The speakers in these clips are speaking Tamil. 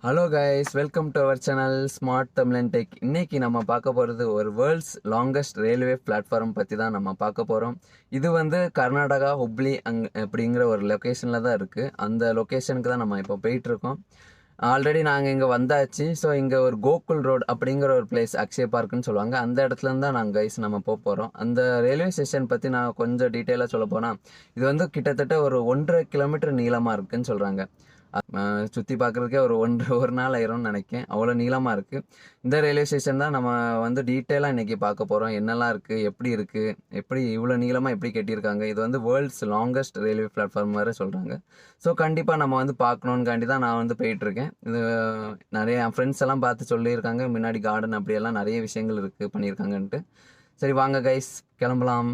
Hello guys, welcome to our channel smart Tamilan tech. இன்னைக்கு நம்ம பார்க்க போகிறது ஒரு வேர்ல்ட்ஸ் லாங்கஸ்ட் ரயில்வே பிளாட்ஃபார்ம் பற்றி தான் நம்ம பார்க்க போகிறோம். இது வந்து கர்நாடகா ஹுப்ளி அப்படிங்கிற ஒரு லொக்கேஷனில் தான் இருக்குது. அந்த லொக்கேஷனுக்கு தான் நம்ம இப்போ போயிட்டுருக்கோம். ஆல்ரெடி நாங்கள் இங்கே வந்தாச்சு. ஸோ இங்கே ஒரு கோகுல் ரோடு அப்படிங்கிற ஒரு பிளேஸ், அக்ஷய பார்க்குன்னு சொல்லுவாங்க. அந்த இடத்துலேருந்து தான் நாங்கள் கைஸ் நம்ம போக போகிறோம். அந்த ரயில்வே ஸ்டேஷன் பற்றி நான் கொஞ்சம் டீட்டெயிலாக சொல்ல போனால், இது வந்து கிட்டத்தட்ட ஒரு 1.5 கிலோமீட்டர் நீளமாக இருக்குதுன்னு சொல்கிறாங்க. சுற்றி பார்க்குறதுக்கே ஒரு நாள் ஆயிரும்னு நினைக்கிறேன். அவ்வளோ நீளமாக இருக்குது. இந்த ரயில்வே ஸ்டேஷன் தான் நம்ம வந்து டீட்டெயிலாக இன்றைக்கி பார்க்க போகிறோம். என்னெல்லாம் இருக்குது, எப்படி இருக்குது, எப்படி இவ்வளோ நீளமாக எப்படி கட்டியிருக்காங்க. இது வந்து வேர்ல்ட்ஸ் லாங்கஸ்ட் ரயில்வே பிளாட்ஃபார்ம் வேறு சொல்கிறாங்க. ஸோ கண்டிப்பாக நம்ம வந்து பார்க்கணுன்னுக்காண்டி தான் நான் வந்து போயிட்டுருக்கேன். இது நிறைய என் ஃப்ரெண்ட்ஸ் எல்லாம் பார்த்து சொல்லியிருக்காங்க. முன்னாடி கார்டன் அப்படியெல்லாம் நிறைய விஷயங்கள் இருக்குது பண்ணியிருக்காங்கன்ட்டு. சரி வாங்க கைஸ், கிளம்பலாம்.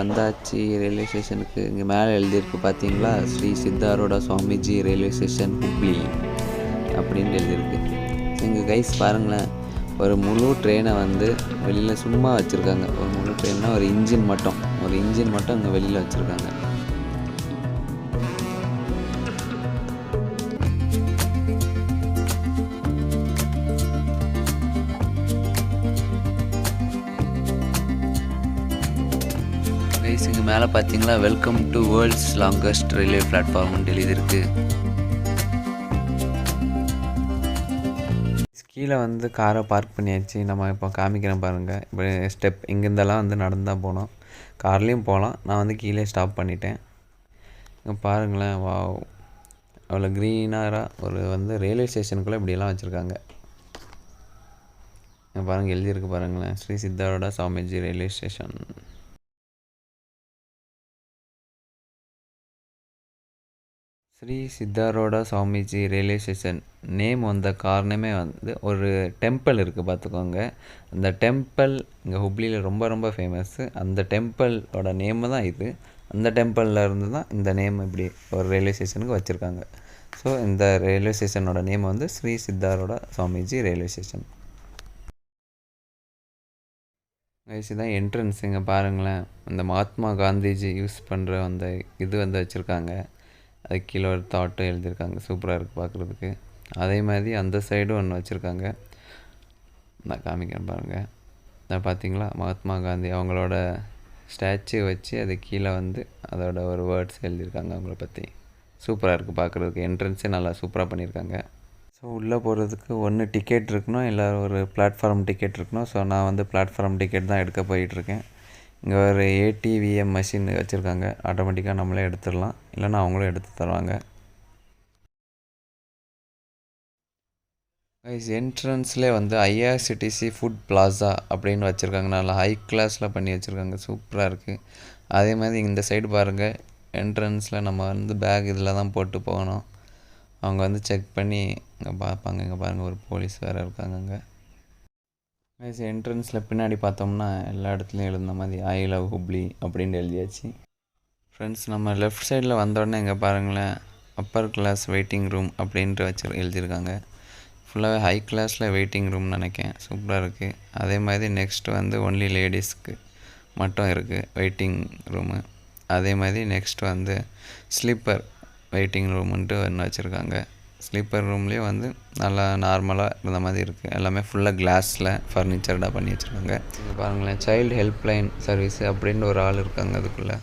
வந்தாச்சு ரயில்வே ஸ்டேஷனுக்கு. இங்கே மேலே எழுதியிருக்கு பார்த்தீங்களா, ஸ்ரீ சித்தாரோட சுவாமிஜி ரயில்வே ஸ்டேஷன் ஹுப்ளி அப்படின்னு எழுதியிருக்கு. இங்கே கைஸ் பாருங்களேன், ஒரு முழு ட்ரெயினை வந்து வெளியில் சும்மா வச்சுருக்காங்க. ஒரு முழு ட்ரெயின்னா ஒரு இன்ஜின் மட்டும் இங்கே வெளியில் வச்சுருக்காங்க. இங்கே மேலே பார்த்தீங்களா, welcome to world's longest railway பிளாட்ஃபார்ம்னு எழுதியிருக்கு. கீழே வந்து காரை பார்க் பண்ணியாச்சு. நம்ம இப்போ காமிக்கிறேன் பாருங்கள். இப்போ ஸ்டெப் இங்கேருந்தெல்லாம் வந்து நடந்து தான் போனோம். கார்லேயும் போகலாம். நான் வந்து கீழே ஸ்டாப் பண்ணிட்டேன். இங்கே பாருங்களேன், வா அவ்வளோ க்ரீனாக ஒரு வந்து ரயில்வே ஸ்டேஷனுக்குள்ளே இப்படியெல்லாம் வச்சுருக்காங்க. இங்கே பாருங்கள், எழுதியிருக்கு பாருங்களேன், Shri Siddharoodha Swamiji railway station. Shri Siddharoodha Swamiji railway station name வந்த காரணமே வந்து ஒரு டெம்பிள் இருக்குது பார்த்துக்கோங்க. அந்த டெம்பிள் இங்கே ஹுப்ளியில் ரொம்ப ரொம்ப ஃபேமஸ்ஸு. அந்த டெம்பிளோட நேமு தான் இது. அந்த டெம்பிளில் இருந்து தான் இந்த நேம் இப்படி ஒரு ரயில்வே ஸ்டேஷனுக்கு வச்சுருக்காங்க. ஸோ இந்த ரயில்வே ஸ்டேஷனோட நேம் வந்து ஸ்ரீ சித்தாரோட சுவாமிஜி ரயில்வே ஸ்டேஷன். வயசு தான் என்ட்ரன்ஸ். இங்கே பாருங்களேன், அந்த மகாத்மா காந்திஜி யூஸ் பண்ணுற அந்த இது வந்து வச்சுருக்காங்க. அது கீழே ஒரு தாட்டும் எழுதியிருக்காங்க. சூப்பராக இருக்குது பார்க்குறதுக்கு. அதே மாதிரி அந்த சைடும் ஒன்று வச்சுருக்காங்க. நான் காமிக்கிறேன் பாருங்கள். நான் பார்த்தீங்களா, மகாத்மா காந்தி அவங்களோட ஸ்டாச்சு வச்சு அது கீழே வந்து அதோட ஒரு வேர்ட்ஸ் எழுதியிருக்காங்க அவங்கள பற்றி. சூப்பராக இருக்குது பார்க்குறதுக்கு. என்ட்ரன்ஸே நல்லா சூப்பராக பண்ணியிருக்காங்க. ஸோ உள்ளே போகிறதுக்கு ஒன்று டிக்கெட் இருக்கணும், இல்லை ஒரு பிளாட்ஃபார்ம் டிக்கெட் இருக்கணும். ஸோ நான் வந்து பிளாட்ஃபார்ம் டிக்கெட் தான் எடுக்க போயிட்டுருக்கேன். இங்கே ஒரு ஏடிவிஎம் மிஷின் வச்சுருக்காங்க. ஆட்டோமேட்டிக்காக நம்மளே எடுத்துடலாம், இல்லைன்னா அவங்களும் எடுத்து தருவாங்க. என்ட்ரன்ஸ்லேயே வந்து ஐஆர்சிடிசி ஃபுட் பிளாசா அப்படின்னு வச்சுருக்காங்க. நல்லா ஹை கிளாஸில் பண்ணி வச்சுருக்காங்க. சூப்பராக இருக்குது. அதே மாதிரி இந்த சைடு பாருங்கள், என்ட்ரன்ஸில் நம்ம வந்து பேக் இதில் தான் போட்டு போகணும். அவங்க வந்து செக் பண்ணி இங்கே பார்ப்பாங்க. இங்கே பாருங்கள், ஒரு போலீஸ் வேறு இருக்காங்க அங்கே. என்ட்ரன்ஸில் பின்னாடி பார்த்தோம்னா எல்லா இடத்துலையும் எழுந்த மாதிரி ஐ லவ் ஹுப்ளி அப்படின்னு எழுதியாச்சு. ஃப்ரெண்ட்ஸ், நம்ம லெஃப்ட் சைடில் வந்தோடனே இங்கே பாருங்களேன், அப்பர் கிளாஸ் வெயிட்டிங் ரூம் அப்படின்ட்டு எழுதியிருக்காங்க. ஃபுல்லாகவே ஹை கிளாஸில் வெயிட்டிங் ரூம்னு நினைக்கிறேன். சூப்பராக இருக்குது. அதே மாதிரி நெக்ஸ்ட்டு வந்து ஒன்லி லேடிஸ்க்கு மட்டும் இருக்குது வெயிட்டிங் ரூமு. அதே மாதிரி நெக்ஸ்ட் வந்து ஸ்லீப்பர் வெயிட்டிங் ரூமுன்ட்டு ஒன்று வச்சுருக்காங்க. ஸ்லீப்பர் ரூம்லேயும் வந்து நல்லா நார்மலாக இருந்த மாதிரி இருக்குது. எல்லாமே ஃபுல்லாக கிளாஸில் ஃபர்னிச்சர்டாக பண்ணி வச்சுருக்காங்க. இங்கே பாருங்களேன், சைல்டு ஹெல்ப்லைன் சர்வீஸ் அப்படின்னு ஒரு ஆள் இருக்காங்க அதுக்குள்ளே.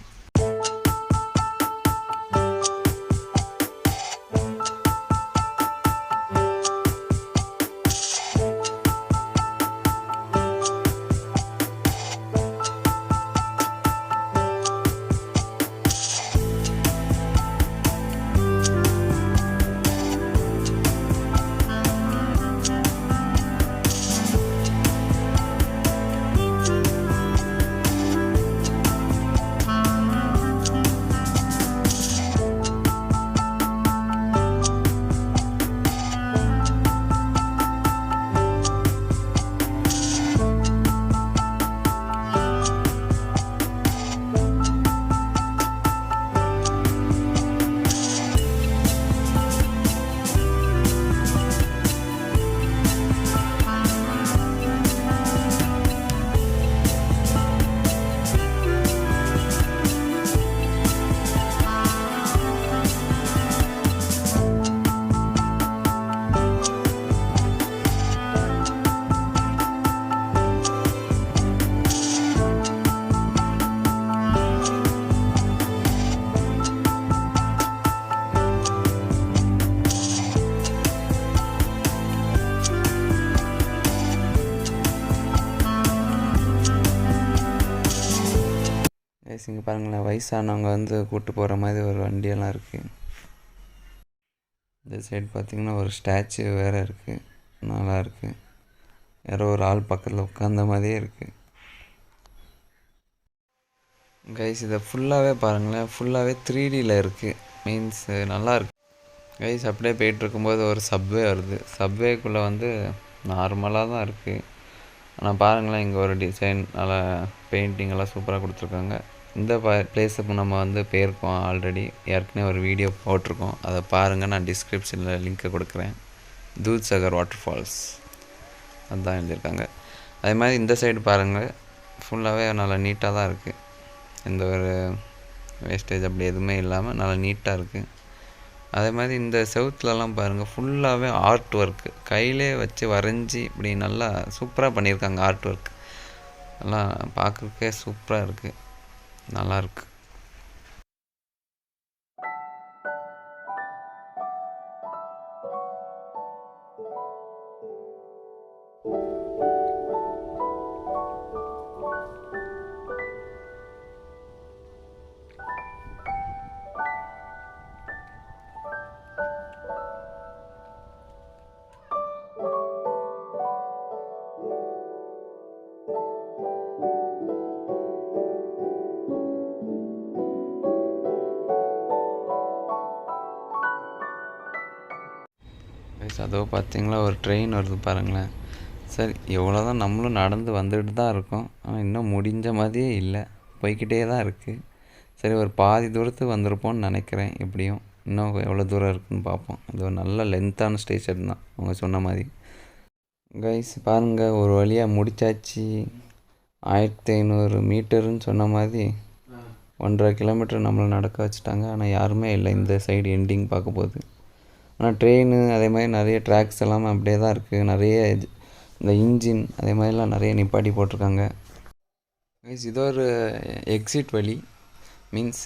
இங்கே பாருங்களேன், வயசானவங்க வந்து கூப்பிட்டு போகிற மாதிரி ஒரு வண்டியெல்லாம் இருக்குது. இந்த சைடு பார்த்திங்கன்னா ஒரு ஸ்டாச்சு வேறு இருக்குது, நல்லா இருக்குது. யாரோ ஒரு ஆள் பக்கத்தில் உட்காந்த மாதிரியே இருக்குது. கைஸ் இதை ஃபுல்லாகவே பாருங்களேன், ஃபுல்லாகவே 3Dயில் இருக்குது. மீன்ஸ் நல்லா இருக்கு கைஸ். அப்படியே போயிட்டுருக்கும்போது ஒரு சப்வே வருது. சப்வேக்குள்ளே வந்து நார்மலாக தான் இருக்குது. ஆனால் பாருங்களேன், இங்கே ஒரு டிசைன் நல்லா பெயிண்டிங் எல்லாம் சூப்பராக கொடுத்துருக்காங்க. இந்த பிளேஸுக்கு நம்ம வந்து போயிருக்கோம் ஆல்ரெடி, ஏற்கனவே ஒரு வீடியோ போட்டிருக்கோம், அதை பாருங்கள். நான் டிஸ்கிரிப்ஷனில் லிங்க்கை கொடுக்குறேன். தூத்சகர் வாட்டர் ஃபால்ஸ் அதுதான் எழுதியிருக்காங்க. அதே மாதிரி இந்த சைடு பாருங்கள், ஃபுல்லாகவே நல்லா நீட்டாக தான் இருக்குது. எந்த ஒரு வேஸ்டேஜ் அப்படி எதுவுமே இல்லாமல் நல்லா நீட்டாக இருக்குது. அதே மாதிரி இந்த செவுத்துலலாம் பாருங்கள், ஃபுல்லாகவே ஆர்ட் ஒர்க்கு, கையிலே வச்சு வரைஞ்சி இப்படி நல்லா சூப்பராக பண்ணியிருக்காங்க. ஆர்ட் ஒர்க் எல்லாம் பார்க்குறதுக்கே சூப்பராக இருக்குது, நல்லாயிருக்கு. அதோ பார்த்தீங்களா, ஒரு ட்ரெயின் வருது பாருங்களேன். சரி, எவ்வளோ தான் நம்மளும் நடந்து வந்துட்டு தான் இருக்கோம், ஆனால் இன்னும் முடிஞ்ச மாதிரியே இல்லை, போய்கிட்டே தான் இருக்குது. சரி, ஒரு பாதி தூரத்துக்கு வந்திருப்போம்னு நினைக்கிறேன். எப்படியும் இன்னும் எவ்வளோ தூரம் இருக்குதுன்னு பார்ப்போம். இது ஒரு நல்ல லென்த்தான ஸ்டேஷன் தான் அவங்க சொன்ன மாதிரி. கைஸ் பாருங்கள், ஒரு வழியாக முடித்தாச்சு. 1500 மீட்டருன்னு சொன்ன மாதிரி 1.5 கிலோமீட்டர் நம்மளை நடக்க வச்சுட்டாங்க. ஆனால் யாருமே இல்லை இந்த சைடு எண்டிங் பார்க்கும்போது. ஆனால் ட்ரெயின் அதே மாதிரி நிறைய ட்ராக்ஸ் எல்லாமே அப்படியே தான் இருக்குது. நிறைய இந்த இன்ஜின் அதே மாதிரிலாம் நிறைய நிப்பாட்டி போட்டிருக்காங்க. இது ஒரு எக்ஸிட் வழி. மீன்ஸ்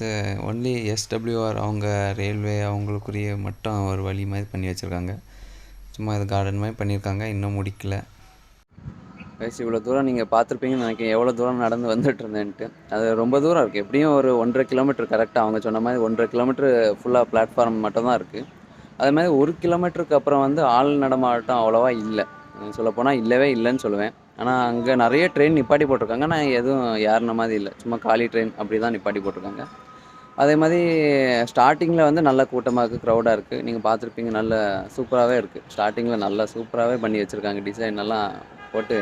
ஒன்லி SWR அவங்க ரயில்வே அவங்களுக்குரிய மட்டும் ஒரு வழி மாதிரி பண்ணி வச்சுருக்காங்க. சும்மா இது கார்டன் மாதிரி பண்ணியிருக்காங்க, இன்னும் முடிக்கல. கைஸ் இவ்வளோ தூரம் நீங்கள் பார்த்துருப்பீங்கன்னு நினைக்கிறேன், எவ்வளோ தூரம் நடந்து வந்துட்டு இருந்தேன்ட்டு. அது ரொம்ப தூரம் இருக்குது, எப்படியும் ஒரு 1.5 கிலோமீட்டர் கரெக்டாக அவங்க சொன்ன மாதிரி 1.5 கிலோமீட்டர் ஃபுல்லாக பிளாட்ஃபார்ம் மட்டும் தான் இருக்குது. அதே மாதிரி 1 கிலோமீட்டருக்கு அப்புறம் வந்து ஆள் நடமாட்டம் அவ்வளோவா இல்லை, சொல்லப்போனால் இல்லவே இல்லைன்னு சொல்லுவேன். ஆனால் அங்கே நிறைய ட்ரெயின் நிப்பாட்டி போட்டிருக்காங்க, ஆனால் எதுவும் ஏறின மாதிரி இல்லை, சும்மா காலி ட்ரெயின் அப்படி தான் நிப்பாட்டி போட்டிருக்காங்க. அதே மாதிரி ஸ்டார்டிங்கில் வந்து நல்ல கூட்டமாக இருக்குது, க்ரௌடாக இருக்குது. நீங்கள் பார்த்துருப்பீங்க, நல்ல சூப்பராகவே இருக்குது. ஸ்டார்டிங்கில் நல்லா சூப்பராகவே பண்ணி வச்சுருக்காங்க, டிசைன் எல்லாம் போட்டு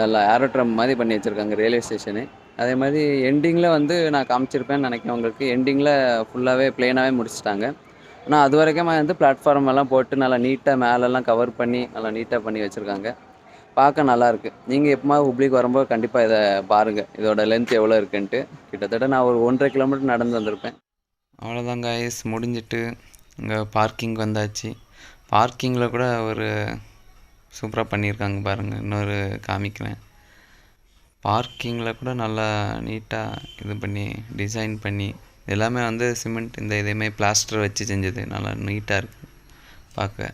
நல்லா ஏரோட்ரம் மாதிரி பண்ணி வச்சுருக்காங்க ரயில்வே ஸ்டேஷனு. அதே மாதிரி எண்டிங்கில் வந்து நான் காமிச்சிருப்பேன்னு நினைக்கிறேன் உங்களுக்கு. எண்டிங்கில் ஃபுல்லாகவே ப்ளெயினாகவே முடிச்சிட்டாங்க. ஆனால் அது வரைக்கும் வந்து பிளாட்ஃபார்ம் எல்லாம் போட்டு நல்லா நீட்டாக மேலெல்லாம் கவர் பண்ணி நல்லா நீட்டாக பண்ணி வச்சுருக்காங்க. பார்க்க நல்லாயிருக்கு. நீங்கள் எப்போமாவது ஹுப்ளிக்கு வரும்போது கண்டிப்பாக இதை பாருங்கள், இதோட லென்த் எவ்வளோ இருக்குன்ட்டு. கிட்டத்தட்ட நான் ஒரு 1.5 கிலோமீட்டர் நடந்து வந்திருப்பேன். அவ்வளோதான் கைஸ், முடிஞ்சிட்டு இங்கே பார்க்கிங் வந்தாச்சு. பார்க்கிங்கில் கூட ஒரு சூப்பராக பண்ணியிருக்காங்க பாருங்கள். இன்னொரு காமிக்கிறேன். பார்க்கிங்கில் கூட நல்லா நீட்டாக இது பண்ணி டிசைன் பண்ணி எல்லாமே வந்து சிமெண்ட் இந்த இதேமாதிரி பிளாஸ்டர் வச்சு செஞ்சது. நல்லா நீட்டாக இருக்குது பார்க்க.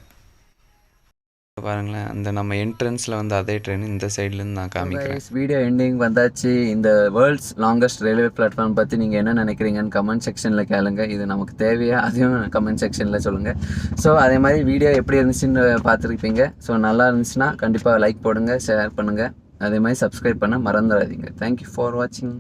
பாருங்களேன், அந்த நம்ம என்ட்ரன்ஸில் வந்து அதே ட்ரெயின் இந்த சைட்லேருந்து நான் காமிக்கிறேன். வீடியோ எண்டிங் வந்தாச்சு. இந்த வேர்ல்ட்ஸ் லாங்கஸ்ட் ரயில்வே பிளாட்ஃபார்ம் பற்றி நீங்கள் என்ன நினைக்கிறீங்கன்னு கமெண்ட் செக்ஷனில் கேளுங்க. இது நமக்கு தேவையா அதையும் கமெண்ட் செக்ஷனில் சொல்லுங்கள். ஸோ அதே மாதிரி வீடியோ எப்படி இருந்துச்சுன்னு பார்த்துருப்பீங்க. ஸோ நல்லா இருந்துச்சுன்னா கண்டிப்பாக லைக் போடுங்க, ஷேர் பண்ணுங்கள். அதே மாதிரி சப்ஸ்கிரைப் பண்ண மறந்துடாதீங்க. தேங்க்யூ ஃபார் வாட்சிங்.